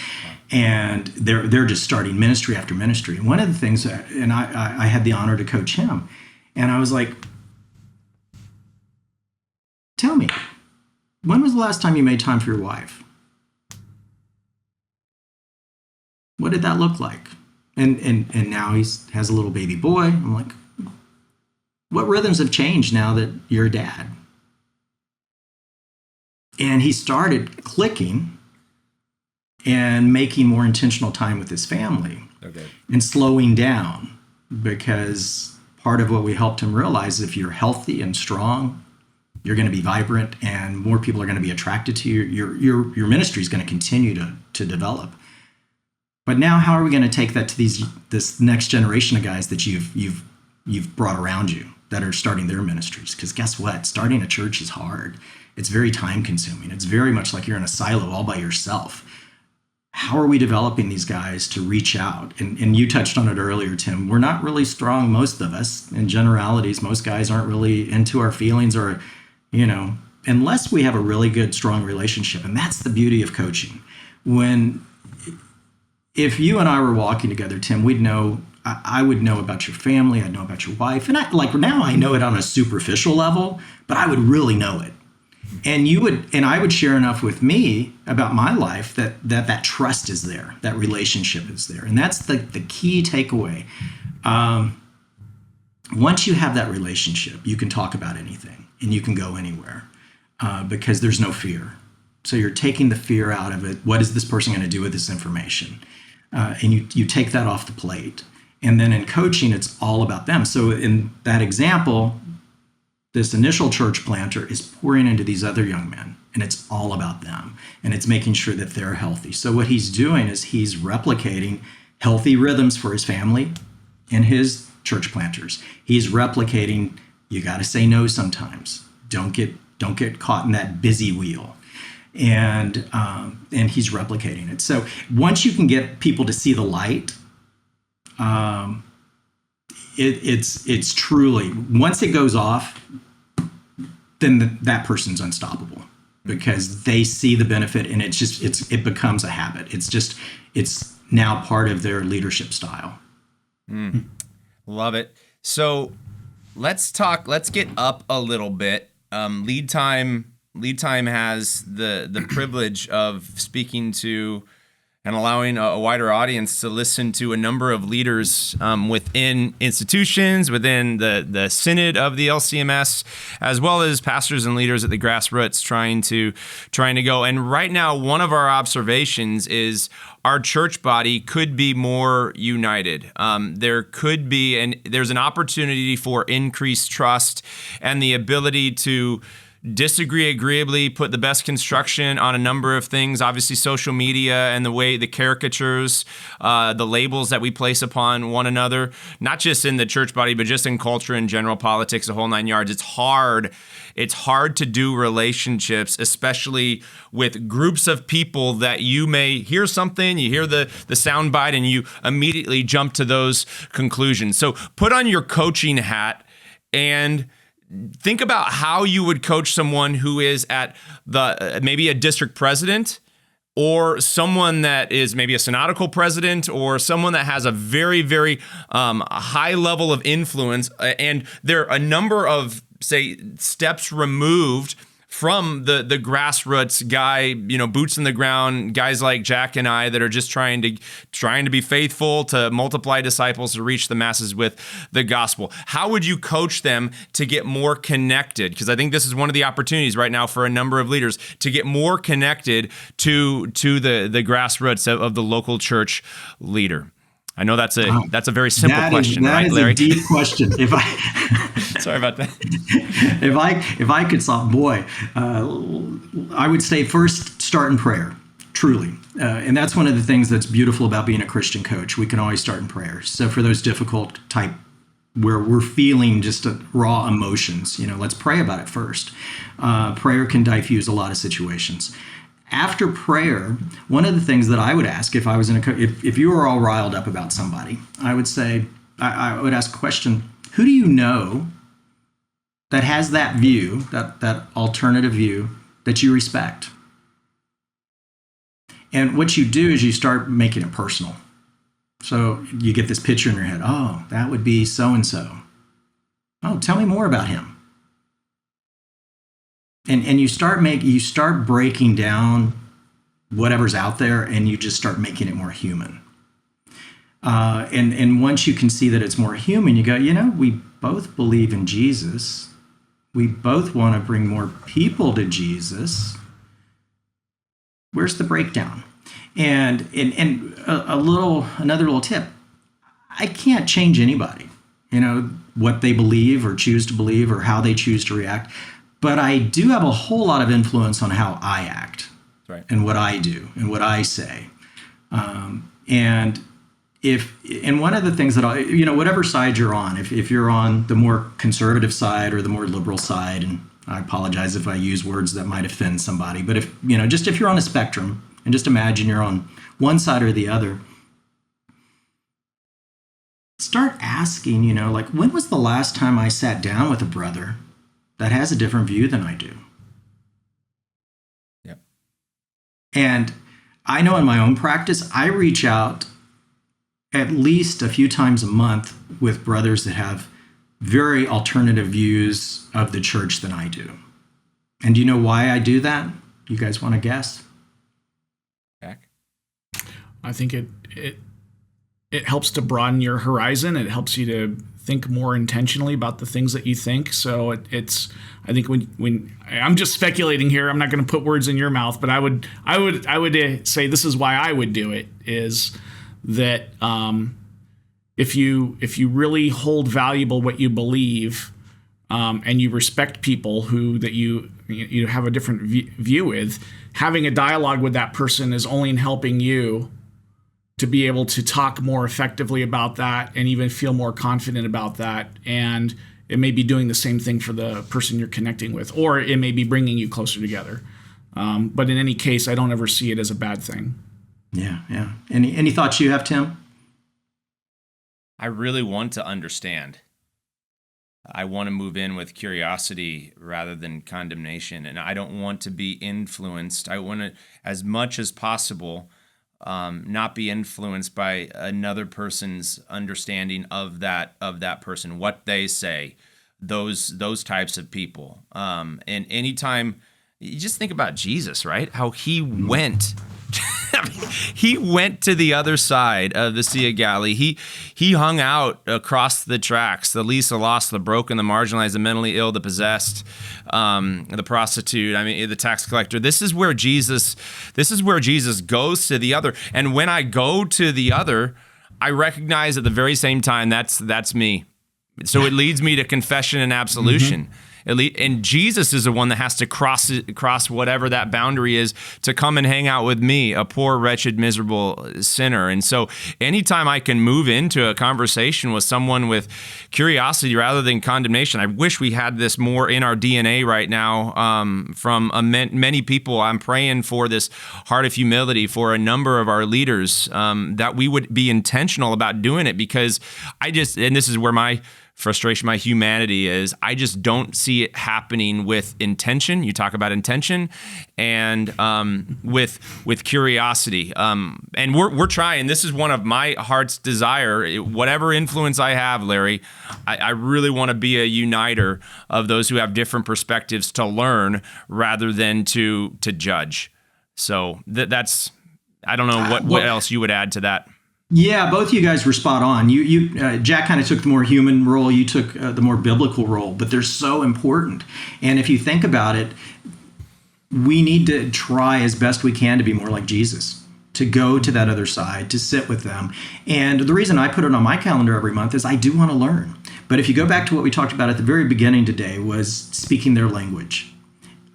Speaker 4: and they're just starting ministry after ministry. And one of the things and I had the honor to coach him, and I was like, tell me, when was the last time you made time for your wife? What did that look like? And now he has a little baby boy. I'm like, what rhythms have changed now that you're a dad? And he started clicking and making more intentional time with his family, and slowing down, because part of what we helped him realize, if you're healthy and strong, you're going to be vibrant, and more people are going to be attracted to you. Your ministry is going to continue to develop. But now, how are we going to take that to this next generation of guys that you've brought around you that are starting their ministries? Because guess what? Starting a church is hard. It's very time consuming. It's very much like you're in a silo all by yourself. How are we developing these guys to reach out? And you touched on it earlier, Tim. We're not really strong, most of us. In generalities, most guys aren't really into our feelings, or, unless we have a really good, strong relationship. And that's the beauty of coaching. If you and I were walking together, Tim, we'd know, I would know about your family, I'd know about your wife. And now I know it on a superficial level, but I would really know it. And I would share enough with me about my life that trust is there, that relationship is there. And that's the key takeaway. Once you have that relationship, you can talk about anything and you can go anywhere, because there's no fear. So you're taking the fear out of it. What is this person going to do with this information? And you take that off the plate. And then in coaching, it's all about them. So in that example, this initial church planter is pouring into these other young men, and it's all about them. And it's making sure that they're healthy. So what he's doing is he's replicating healthy rhythms for his family and his church planters. He's replicating, you got to say no sometimes. Don't get caught in that busy wheel. And he's replicating it. So once you can get people to see the light, it's truly, once it goes off, then that person's unstoppable because they see the benefit, and it becomes a habit. It's now part of their leadership style.
Speaker 2: Love it. So let's get up a little bit. Lead Time has the privilege of speaking to and allowing a wider audience to listen to a number of leaders within institutions, within the synod of the LCMS, as well as pastors and leaders at the grassroots trying to go. And right now, one of our observations is our church body could be more united. There's an opportunity for increased trust and the ability to disagree agreeably, put the best construction on a number of things. Obviously, social media and the caricatures, the labels that we place upon one another, not just in the church body, but just in culture in general, politics, the whole 9 yards. It's hard to do relationships, especially with groups of people that you may hear something, you hear the soundbite, and you immediately jump to those conclusions. So put on your coaching hat and think about how you would coach someone who is at maybe a district president, or someone that is maybe a synodical president, or someone that has a very, very high level of influence, and they're a number of, say, steps removed from the grassroots guy, boots in the ground, guys like Jack and I that are just trying to be faithful, to multiply disciples, to reach the masses with the gospel. How would you coach them to get more connected? Because I think this is one of the opportunities right now for a number of leaders to get more connected to the grassroots of the local church leader. I know that's a very simple question, right, Larry?
Speaker 4: That is a deep question.
Speaker 2: Sorry about that.
Speaker 4: If I could solve, I would say first start in prayer, truly. And that's one of the things that's beautiful about being a Christian coach. We can always start in prayer. So for those difficult type where we're feeling just raw emotions, let's pray about it first. Prayer can diffuse a lot of situations. After prayer, one of the things that I would ask if I was if you were all riled up about somebody, I would say, I would ask a question: who do you know that has that view, that alternative view that you respect? And what you do is you start making it personal. So you get this picture in your head. Oh, that would be so-and-so. Oh, tell me more about him. And you start breaking down whatever's out there, and you just start making it more human. And once you can see that it's more human, you go, we both believe in Jesus. We both want to bring more people to Jesus. Where's the breakdown? And another little tip: I can't change anybody, what they believe or choose to believe or how they choose to react. But I do have a whole lot of influence on how I act,
Speaker 2: right,
Speaker 4: and what I do and what I say. And one of the things that whatever side you're on, if you're on the more conservative side or the more liberal side, and I apologize if I use words that might offend somebody, but if you're on a spectrum, and just imagine you're on one side or the other, start asking, when was the last time I sat down with a brother that has a different view than I do?
Speaker 2: Yep.
Speaker 4: And I know in my own practice, I reach out at least a few times a month with brothers that have very alternative views of the church than I do. And do you know why I do that? You guys want to guess?
Speaker 2: Jack?
Speaker 3: I think it helps to broaden your horizon. It helps you to think more intentionally about the things that you think. So I think when I'm just speculating here, I'm not going to put words in your mouth, but I would say this is why I would do it, is that if you really hold valuable what you believe, and you respect people that you have a different view with, having a dialogue with that person is only helping you to be able to talk more effectively about that and even feel more confident about that. And it may be doing the same thing for the person you're connecting with, or it may be bringing you closer together. But in any case, I don't ever see it as a bad thing.
Speaker 4: Yeah. Any thoughts you have, Tim?
Speaker 2: I really want to understand. I want to move in with curiosity rather than condemnation, and I don't want to be influenced. I want to, as much as possible, not be influenced by another person's understanding of that person, what they say, those types of people. And anytime you just think about Jesus, right? How he went. He went to the other side of the Sea of Galilee. He hung out across the tracks, the least, the lost, the broken, the marginalized, the mentally ill, the possessed, the prostitute, the tax collector. This is where Jesus goes to the other. And when I go to the other, I recognize at the very same time that's me. So it leads me to confession and absolution. Mm-hmm. And Jesus is the one that has to cross whatever that boundary is to come and hang out with me, a poor, wretched, miserable sinner. And so anytime I can move into a conversation with someone with curiosity rather than condemnation, I wish we had this more in our DNA right now from many people. I'm praying for this heart of humility for a number of our leaders, that we would be intentional about doing it, because and this is where my frustration, my humanity is, I just don't see it happening with intention. You talk about intention, and with curiosity. And we're trying. This is one of my heart's desire. Whatever influence I have, Larry, I really want to be a uniter of those who have different perspectives, to learn rather than to judge. So that's. I don't know what else you would add to that.
Speaker 4: Yeah, both of you guys were spot on. You Jack kind of took the more human role. You took the more biblical role, but they're so important. And if you think about it, we need to try as best we can to be more like Jesus, to go to that other side, to sit with them. And the reason I put it on my calendar every month is I do want to learn. But if you go back to what we talked about at the very beginning today, was speaking their language.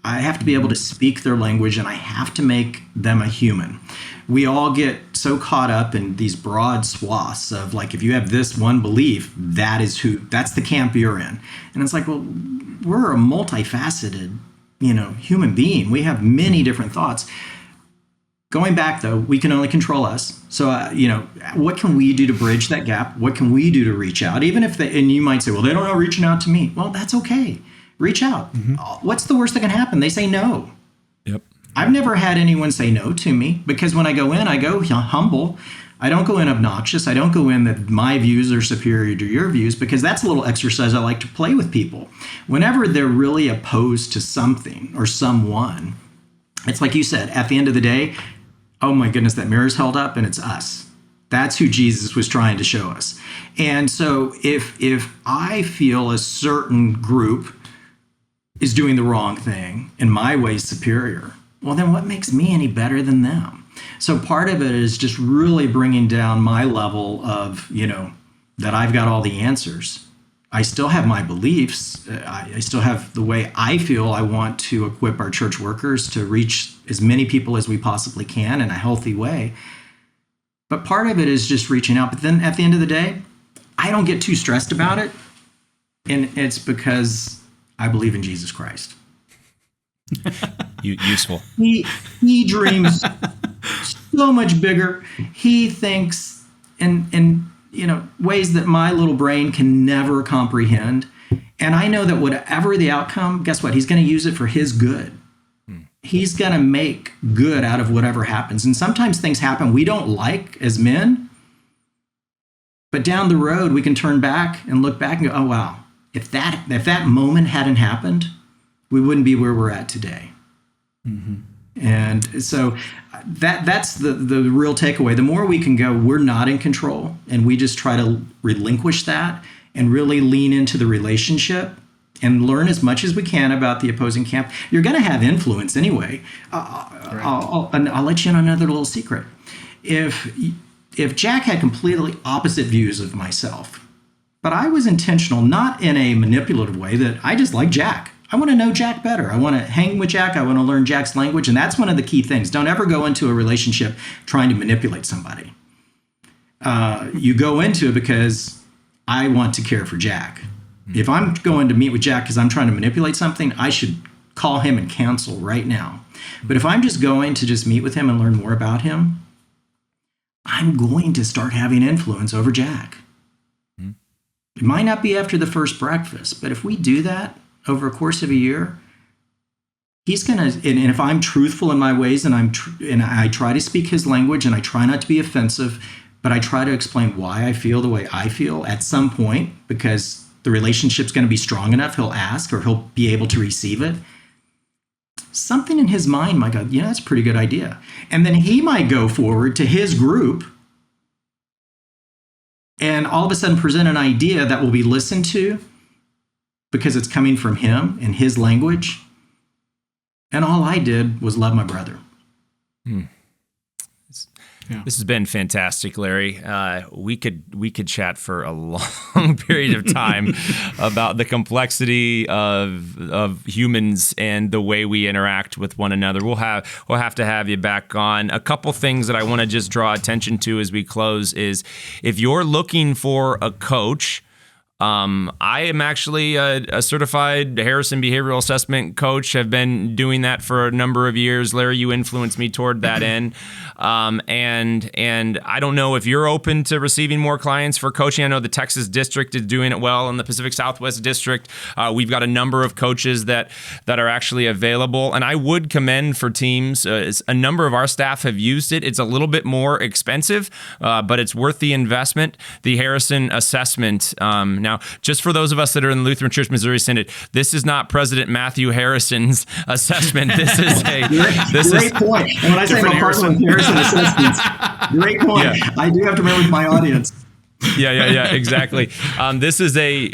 Speaker 4: I have to be able to speak their language, and I have to make them a human. We all get so caught up in these broad swaths of, like, if you have this one belief, that's the camp you're in. And it's like, well, we're a multifaceted, human being. We have many different thoughts. Going back, though, we can only control us. So, what can we do to bridge that gap? What can we do to reach out? Even if and you might say, well, they don't know reaching out to me. Well, that's okay. Reach out. Mm-hmm. What's the worst that can happen? They say no.
Speaker 2: Yep.
Speaker 4: I've never had anyone say no to me, because when I go in, I go humble. I don't go in obnoxious. I don't go in that my views are superior to your views, because that's a little exercise I like to play with people. Whenever they're really opposed to something or someone, it's like you said, at the end of the day, oh my goodness, that mirror's held up and it's us. That's who Jesus was trying to show us. And so if I feel a certain group is doing the wrong thing and my way is superior, well, then what makes me any better than them? So part of it is just really bringing down my level of, that I've got all the answers. I still have my beliefs. I still have the way I feel I want to equip our church workers to reach as many people as we possibly can in a healthy way. But part of it is just reaching out. But then at the end of the day, I don't get too stressed about it. And it's because I believe in Jesus Christ.
Speaker 2: Useful.
Speaker 4: He dreams so much bigger. He thinks in ways that my little brain can never comprehend. And I know that whatever the outcome, guess what? He's going to use it for his good. He's going to make good out of whatever happens. And sometimes things happen we don't like as men, but down the road we can turn back and look back and go, oh wow, if that moment hadn't happened, we wouldn't be where we're at today. Mm-hmm. And so that's the real takeaway. The more we can go, we're not in control, and we just try to relinquish that and really lean into the relationship and learn as much as we can about the opposing camp, you're going to have influence anyway. I'll let you in on another little secret. If Jack had completely opposite views of myself, but I was intentional, not in a manipulative way, that I just like Jack. I want to know Jack better. I want to hang with Jack. I want to learn Jack's language. And that's one of the key things. Don't ever go into a relationship trying to manipulate somebody. You go into it because I want to care for Jack. If I'm going to meet with Jack because I'm trying to manipulate something, I should call him and cancel right now. But if I'm just going to just meet with him and learn more about him, I'm going to start having influence over Jack. It might not be after the first breakfast, but if we do that over a course of a year, he's going to, and if I'm truthful in my ways and I try to speak his language and I try not to be offensive, but I try to explain why I feel the way I feel at some point, because the relationship's going to be strong enough, he'll ask or he'll be able to receive it. Something in his mind might go, yeah, that's a pretty good idea. And then he might go forward to his group and all of a sudden present an idea that will be listened to because it's coming from him in his language. And all I did was love my brother.
Speaker 2: This has been fantastic, Larry. We could chat for a long period of time about the complexity of humans and the way we interact with one another. We'll have to have you back on. A couple things that I want to just draw attention to as we close is, if you're looking for a coach, I am actually a certified Harrison behavioral assessment coach. Have been doing that for a number of years. Larry, you influenced me toward that end. And I don't know if you're open to receiving more clients for coaching. I know the Texas District is doing it well, in the Pacific Southwest District. We've got a number of coaches that are actually available. And I would commend for teams, a number of our staff have used it. It's a little bit more expensive, but it's worth the investment. The Harrison assessment. Now, just for those of us that are in the Lutheran Church Missouri Synod, this is not President Matthew Harrison's assessment. This is
Speaker 4: great point. And when I say I'm a partner with Harrison Assessments, great point. Yeah. I do have to remember my audience.
Speaker 2: Yeah, exactly. This is a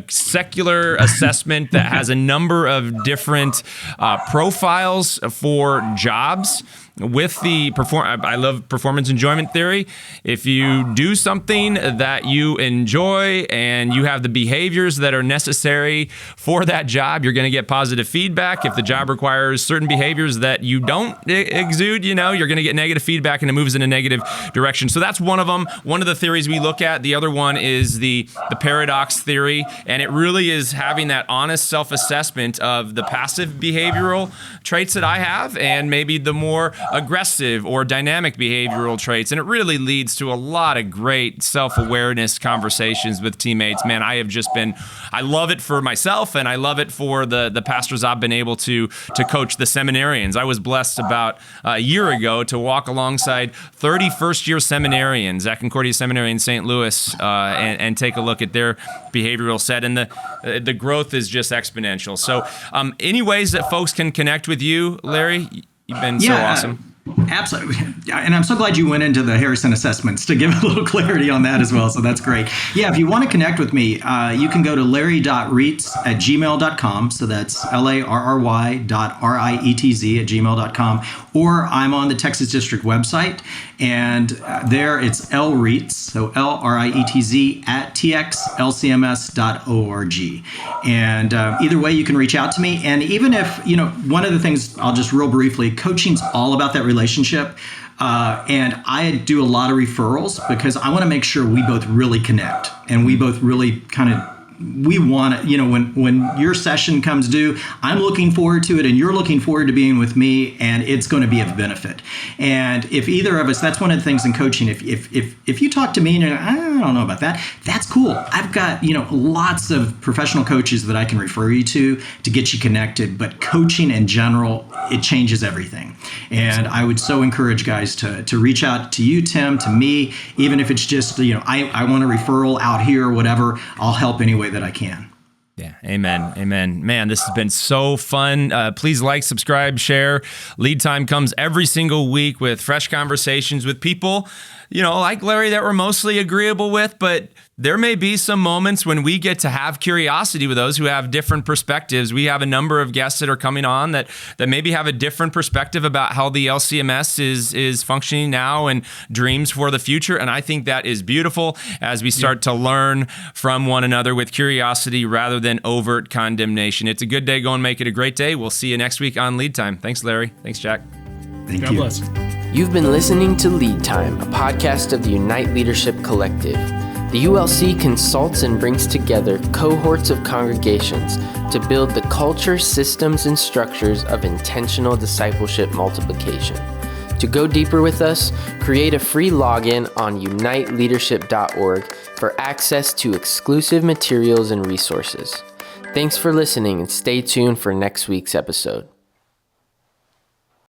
Speaker 2: secular assessment that has a number of different profiles for jobs. With the I love performance enjoyment theory. If you do something that you enjoy and you have the behaviors that are necessary for that job, you're going to get positive feedback. If the job requires certain behaviors that you don't exude, you're going to get negative feedback, and it moves in a negative direction. So that's one of them. One of the theories we look at. The other one is the paradox theory, and it really is having that honest self-assessment of the passive behavioral traits that I have, and maybe the more aggressive or dynamic behavioral traits. And it really leads to a lot of great self-awareness conversations with teammates. Man, I love it for myself, and I love it for the pastors I've been able to coach, the seminarians. I was blessed about a year ago to walk alongside 30 first-year seminarians at Concordia Seminary in St. Louis and take a look at their behavioral set. And the growth is just exponential. So any ways that folks can connect with you, Larry? You've been so awesome.
Speaker 4: Absolutely. And I'm so glad you went into the Harrison assessments to give a little clarity on that as well. So that's great. Yeah, if you want to connect with me, you can go to larry.rietz@gmail.com. So that's larry.rietz@gmail.com. Or I'm on the Texas District website. And there it's lrietz, so LRIETZ @txlcms.org. And either way, you can reach out to me. And even if, one of the things, I'll just real briefly, coaching's all about that relationship. And I do a lot of referrals because I want to make sure we both really connect and we both really we want to, when your session comes due, I'm looking forward to it and you're looking forward to being with me, and it's going to be of benefit. And if either of us, that's one of the things in coaching, if you talk to me and you're like, I don't know about that, that's cool. I've got, lots of professional coaches that I can refer you to get you connected. But coaching in general, it changes everything. And I would so encourage guys to reach out to you, Tim, to me, even if it's just, I want a referral out here or whatever, I'll help any way that I can.
Speaker 2: Yeah. Amen. Man, this has been so fun. Please like, subscribe, share. Lead Time comes every single week with fresh conversations with people, like Larry, that we're mostly agreeable with, but there may be some moments when we get to have curiosity with those who have different perspectives. We have a number of guests that are coming on that maybe have a different perspective about how the LCMS is functioning now and dreams for the future. And I think that is beautiful as we start to learn from one another with curiosity rather than overt condemnation. It's a good day. Go and make it a great day. We'll see you next week on Lead Time. Thanks, Larry. Thanks, Jack.
Speaker 4: Thank
Speaker 3: God
Speaker 4: you.
Speaker 3: bless.
Speaker 1: You've been listening to Lead Time, a podcast of the Unite Leadership Collective. The ULC consults and brings together cohorts of congregations to build the culture, systems, and structures of intentional discipleship multiplication. To go deeper with us, create a free login on uniteleadership.org for access to exclusive materials and resources. Thanks for listening, and stay tuned for next week's episode.